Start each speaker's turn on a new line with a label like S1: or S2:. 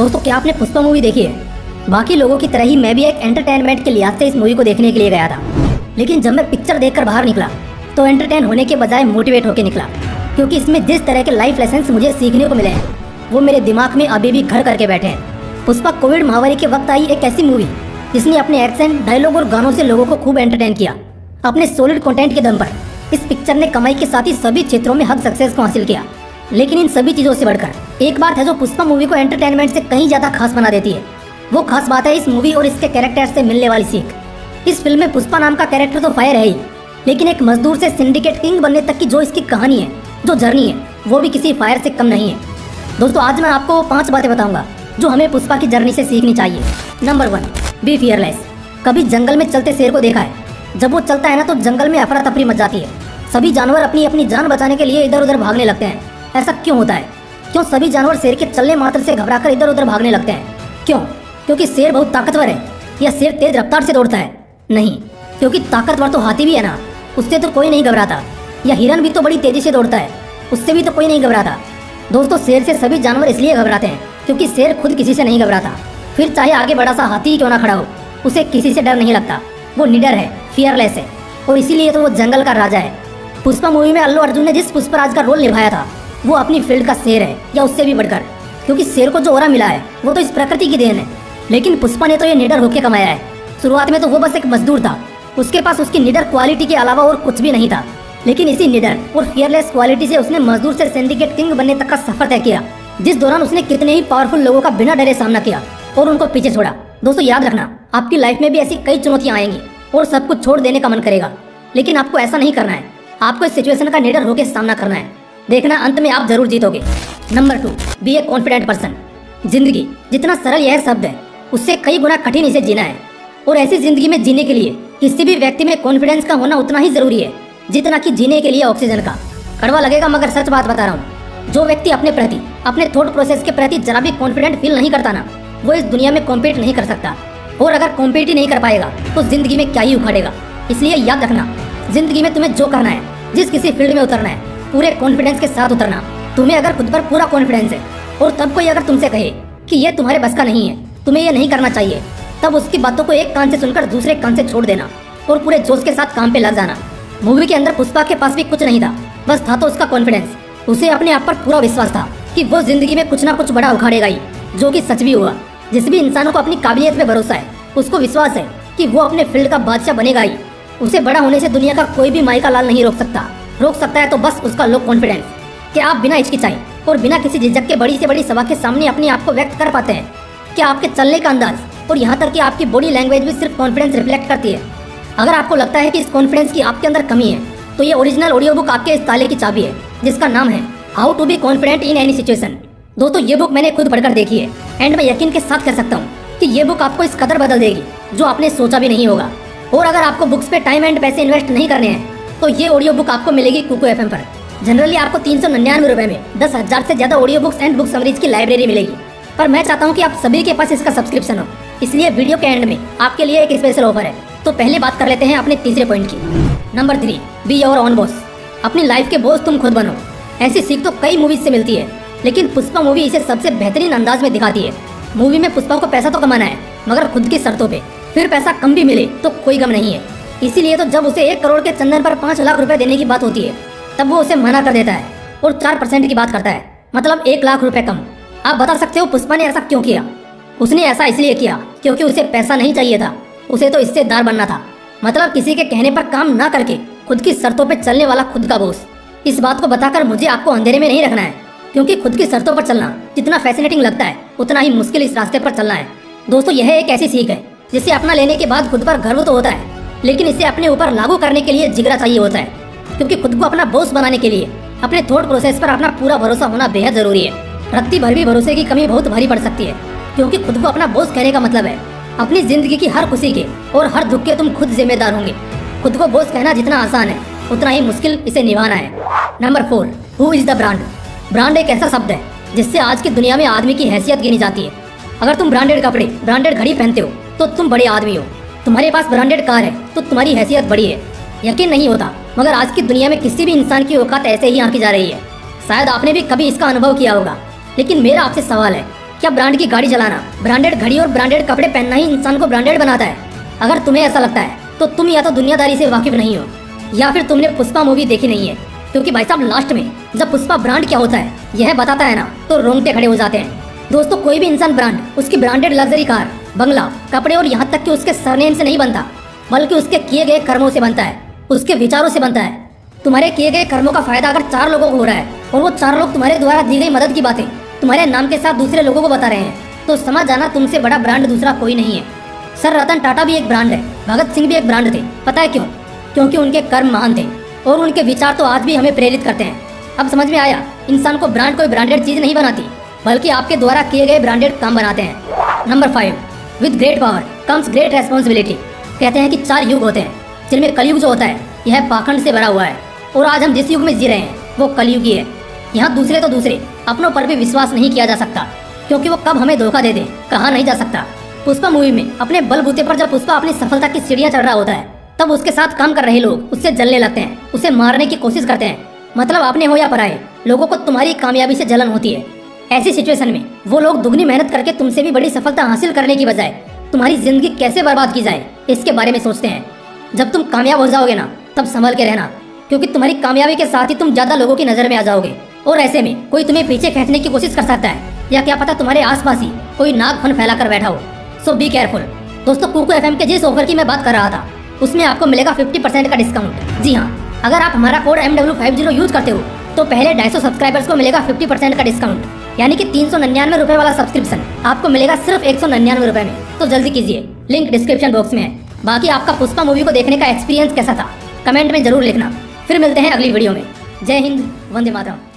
S1: दोस्तों, क्या आपने पुष्पा मूवी देखी है? बाकी लोगों की तरह ही मैं भी एक एंटरटेनमेंट के लिहाज से इस मूवी को देखने के लिए गया था। लेकिन जब मैं पिक्चर देखकर बाहर निकला तो एंटरटेन होने के बजाय मोटिवेट होकर निकला, क्योंकि इसमें जिस तरह के लाइफ लेसन्स मुझे सीखने को मिले हैं वो मेरे दिमाग में अभी भी घर करके बैठे हैं। पुष्पा कोविड महामारी के वक्त आई एक ऐसी मूवी जिसने अपने एक्शन, डायलॉग और गानों से लोगों को खूब एंटरटेन किया। अपने सॉलिड कंटेंट के दम पर इस पिक्चर ने कमाई के साथ ही सभी क्षेत्रों में हद सक्सेस को हासिल किया। लेकिन इन सभी चीजों से बढ़कर एक बात है जो पुष्पा मूवी को एंटरटेनमेंट से कहीं ज्यादा खास बना देती है। वो खास बात है इस मूवी और इसके कैरेक्टर से मिलने वाली सीख। इस फिल्म में पुष्पा नाम का कैरेक्टर तो फायर है ही, लेकिन एक मजदूर से सिंडिकेट किंग बनने तक की जो इसकी कहानी है, जो जर्नी है, वो भी किसी फायर से कम नहीं है। दोस्तों, आज मैं आपको 5 बातें बताऊंगा जो हमें पुष्पा की जर्नी से सीखनी चाहिए। Number 1, be fearless. कभी जंगल में चलते शेर को देखा है? जब वो चलता है ना तो जंगल में अफरा तफरी मच जाती है। सभी जानवर अपनी अपनी जान बचाने के लिए इधर उधर भागने लगते हैं। ऐसा क्यों होता है? क्यों सभी जानवर शेर के चलने मात्र से घबराकर इधर उधर भागने लगते हैं? क्यों? क्योंकि शेर बहुत ताकतवर है? या शेर तेज रफ्तार से दौड़ता है? नहीं, क्योंकि ताकतवर तो हाथी भी है ना, उससे तो कोई नहीं घबराता। या हिरन भी तो बड़ी तेजी से दौड़ता है, उससे भी तो कोई नहीं घबराता। दोस्तों, शेर से सभी जानवर इसलिए घबराते हैं क्योंकि शेर खुद किसी से नहीं घबराता। फिर चाहे आगे बड़ा सा हाथी क्यों ना खड़ा हो, उसे किसी से डर नहीं लगता। वो निडर है, फियरलेस है, और इसीलिए तो वो जंगल का राजा है। पुष्पा मूवी में अल्लू अर्जुन ने जिस पुष्पराज का रोल निभाया था वो अपनी फील्ड का शेर है, या उससे भी बढ़कर, क्योंकि शेर को जो ऑरा मिला है वो तो इस प्रकृति की देन है। लेकिन पुष्पा ने तो ये निडर होकर कमाया है। शुरुआत में तो वो बस एक मजदूर था, उसके पास उसकी निडर क्वालिटी के अलावा और कुछ भी नहीं था। लेकिन इसी निडर और फियरलेस क्वालिटी से उसने मजदूर से सिंडिकेट किंग बनने तक का सफर तय किया, जिस दौरान उसने कितने ही पावरफुल लोगों का बिना डरे सामना किया और उनको पीछे छोड़ा। दोस्तों, याद रखना, आपकी लाइफ में भी ऐसी कई चुनौतियां आएंगी और सब कुछ छोड़ देने का मन करेगा, लेकिन आपको ऐसा नहीं करना है। आपको इस सिचुएशन का निडर होकर सामना करना है। देखना, अंत में आप जरूर जीतोगे। नंबर 2, बी ए कॉन्फिडेंट पर्सन। जिंदगी जितना सरल यह शब्द है, उससे कई गुना कठिन इसे जीना है। और ऐसी जिंदगी में जीने के लिए किसी भी व्यक्ति में कॉन्फिडेंस का होना उतना ही जरूरी है जितना कि जीने के लिए ऑक्सीजन का। कड़वा लगेगा मगर सच बात बता रहा हूँ। जो व्यक्ति अपने प्रति, अपने थॉट प्रोसेस के प्रति जरा भी कॉन्फिडेंट फील नहीं करता ना, वो इस दुनिया में कॉम्पीट नहीं कर सकता। और अगर कॉम्पीट ही नहीं कर पाएगा तो जिंदगी में क्या ही उखाड़ेगा। इसलिए याद रखना, जिंदगी में तुम्हें जो करना है, जिस किसी फील्ड में उतरना है, पूरे कॉन्फिडेंस के साथ उतरना। तुम्हें अगर खुद पर पूरा कॉन्फिडेंस है और तब कोई अगर तुमसे कहे कि ये तुम्हारे बस का नहीं है, तुम्हें ये नहीं करना चाहिए, तब उसकी बातों को एक कान से सुनकर दूसरे कान से छोड़ देना और पूरे जोश के साथ काम पे लग जाना। मूवी के अंदर पुष्पा के पास भी कुछ नहीं था, बस था तो उसका कॉन्फिडेंस। उसे अपने आप पर पूरा विश्वास था कि वो जिंदगी में कुछ ना कुछ बड़ा उखाड़ेगा ही, जो कि सच भी हुआ। जिस भी इंसानों को अपनी काबिलियत पे भरोसा है, उसको विश्वास है कि वो अपने फील्ड का बादशाह बनेगा ही। उसे बड़ा होने से दुनिया का कोई भी माई का लाल नहीं रोक सकता। रोक सकता है तो बस उसका लो कॉन्फिडेंस, कि आप बिना हिचकिचाई और बिना किसी झिझक के बड़ी से बड़ी सभा के सामने अपने आप को व्यक्त कर पाते हैं। क्या आपके चलने का अंदाज और यहाँ तक कि आपकी बॉडी लैंग्वेज भी सिर्फ कॉन्फिडेंस रिफ्लेक्ट करती है। अगर आपको लगता है कि इस कॉन्फिडेंस की आपके अंदर कमी है, तो ये ओरिजिनल ऑडियो बुक आपके इस ताले की चाबी है, जिसका नाम है how to be confident in any situation. दोस्तों, ये बुक मैंने खुद पढ़कर देखी है एंड मैं यकीन के साथ कह सकता हूँ कि ये बुक आपको इस कदर बदल देगी जो आपने सोचा भी नहीं होगा। और अगर आपको बुक्स पे टाइम एंड पैसे इन्वेस्ट नहीं करने हैं तो ये ऑडियो बुक आपको मिलेगी कुकू FM पर। जनरली आपको 399 रुपए में 10,000 से ज्यादा audio books and book summaries की लाइब्रेरी मिलेगी, पर मैं चाहता हूँ कि आप सभी के पास इसका सब्सक्रिप्शन हो। इसलिए वीडियो के एंड में आपके लिए एक स्पेशल ऑफर है। तो पहले बात कर लेते हैं अपने तीसरे पॉइंट की। Number 3, be your own boss. अपनी लाइफ के बॉस तुम खुद बनो। ऐसी सीख तो कई मूवीज से मिलती है, लेकिन पुष्पा मूवी इसे सबसे बेहतरीन अंदाज में दिखाती है। मूवी में पुष्पा को पैसा तो कमाना है, मगर खुद की शर्तों पे। फिर पैसा कम भी मिले तो कोई गम नहीं है। इसीलिए तो जब उसे 1 करोड़ के चंदन पर 5 लाख रुपए देने की बात होती है, तब वो उसे मना कर देता है और 4% की बात करता है, मतलब 1 लाख रुपए कम। आप बता सकते हो पुष्पा ने ऐसा क्यों किया? उसने ऐसा इसलिए किया क्योंकि उसे पैसा नहीं चाहिए था, उसे तो हिस्सेदार बनना था। मतलब किसी के कहने पर काम ना करके खुद की शर्तों पर चलने वाला खुद का बॉस। इस बात को बताकर मुझे आपको अंधेरे में नहीं रखना है, क्योंकि खुद की शर्तों पर चलना जितना फैसिनेटिंग लगता है, उतना ही मुश्किल इस रास्ते पर चलना है। दोस्तों, यह एक ऐसी सीख है जिसे अपना लेने के बाद खुद पर गर्व तो होता है, लेकिन इसे अपने ऊपर लागू करने के लिए जिगरा चाहिए होता है। क्योंकि खुद को अपना बॉस बनाने के लिए अपने थॉट प्रोसेस पर अपना पूरा भरोसा होना बेहद जरूरी है। रत्ती भर भी भरोसे की कमी बहुत भारी पड़ सकती है, क्योंकि खुद को अपना बॉस कहने का मतलब है अपनी जिंदगी की हर खुशी के और हर दुख के तुम खुद जिम्मेदार होंगे। खुद को बॉस कहना जितना आसान है, उतना ही मुश्किल इसे निभाना है। Number 4, who is the brand. Brand एक ऐसा शब्द है जिससे आज की दुनिया में आदमी की हैसियत गिनी जाती है। अगर तुम ब्रांडेड कपड़े, ब्रांडेड घड़ी पहनते हो तो तुम बड़े आदमी हो। तुम्हारे पास ब्रांडेड कार है तो तुम्हारी हैसियत बड़ी है। यकीन नहीं होता, मगर आज की दुनिया में किसी भी इंसान की औकात ऐसे ही आंकी जा रही है। शायद आपने भी कभी इसका अनुभव किया होगा, लेकिन मेरा आपसे सवाल है, क्या ब्रांड की गाड़ी चलाना, ब्रांडेड घड़ी और ब्रांडेड कपड़े पहनना ही इंसान को ब्रांडेड बनाता है? अगर तुम्हें ऐसा लगता है तो तुम या तो दुनियादारी से वाकिफ नहीं हो या फिर तुमने पुष्पा मूवी देखी नहीं है। क्योंकि भाई साहब लास्ट में जब पुष्पा ब्रांड क्या होता है यह बताता है ना तो रोंगटे खड़े हो जाते हैं। दोस्तों कोई भी इंसान ब्रांड उसकी ब्रांडेड लग्जरी कार, बंगला, कपड़े और यहाँ तक कि उसके सरनेम से नहीं बनता, बल्कि उसके किए गए कर्मों से बनता है, उसके विचारों से बनता है। तुम्हारे किए गए कर्मों का फायदा अगर 4 लोगों को हो रहा है और वो 4 लोग तुम्हारे द्वारा दी गई मदद की बातें तुम्हारे नाम के साथ दूसरे लोगों को बता रहे हैं, तो समझ जाना तुमसे बड़ा ब्रांड दूसरा कोई नहीं है। सर रतन टाटा भी एक ब्रांड है, भगत सिंह भी एक ब्रांड थे। पता है क्यों? क्योंकि उनके कर्म महान थे और उनके विचार तो आज भी हमें प्रेरित करते हैं। अब समझ में आया, इंसान को ब्रांड कोई ब्रांडेड चीज नहीं बनाती, बल्कि आपके द्वारा किए गए ब्रांडेड काम बनाते हैं। Number 5, with great power comes great responsibility. कहते हैं कि 4 युग होते हैं, जिनमें कलयुग जो होता है यह पाखंड से भरा हुआ है और आज हम जिस युग में जी रहे हैं वो कलयुग ही है। यहाँ दूसरे तो दूसरे, अपनों पर भी विश्वास नहीं किया जा सकता, क्योंकि वो कब हमें धोखा दे दे कहा नहीं जा सकता। पुष्पा मूवी में अपने बलबूते पर जब पुष्पा अपनी सफलता की सीढ़ियां चढ़ रहा होता है, तब उसके साथ काम कर रहे लोग उससे जलने लगते हैं, उसे मारने की कोशिश करते हैं। मतलब अपने हो या पराए, लोगों को तुम्हारी कामयाबी से जलन होती है। ऐसी सिचुएशन में वो लोग दुगनी मेहनत करके तुमसे भी बड़ी सफलता हासिल करने की बजाय तुम्हारी जिंदगी कैसे बर्बाद की जाए इसके बारे में सोचते हैं। जब तुम कामयाब हो जाओगे ना, तब संभल के रहना, क्योंकि तुम्हारी कामयाबी के साथ ही तुम ज्यादा लोगों की नजर में आ जाओगे और ऐसे में कोई तुम्हें पीछे खींचने की कोशिश कर सकता है, या क्या पता तुम्हारे आसपास ही कोई नाग फन फैला कर बैठा हो। सो बी केयरफुल। दोस्तों कुकू एफएम के जिस ऑफर की मैं बात कर रहा था उसमें आपको मिलेगा 50% का डिस्काउंट। जी हाँ, अगर आप हमारा कोड MW50 यूज करते हो तो पहले 250 सब्सक्राइबर्स को मिलेगा 50% का डिस्काउंट, यानी कि 399 रुपए वाला सब्सक्रिप्शन आपको मिलेगा सिर्फ 199 रुपए में। तो जल्दी कीजिए, लिंक डिस्क्रिप्शन बॉक्स में है। बाकी आपका पुष्पा मूवी को देखने का एक्सपीरियंस कैसा था कमेंट में जरूर लिखना। फिर मिलते हैं अगली वीडियो में। जय हिंद, वंदे मातरम।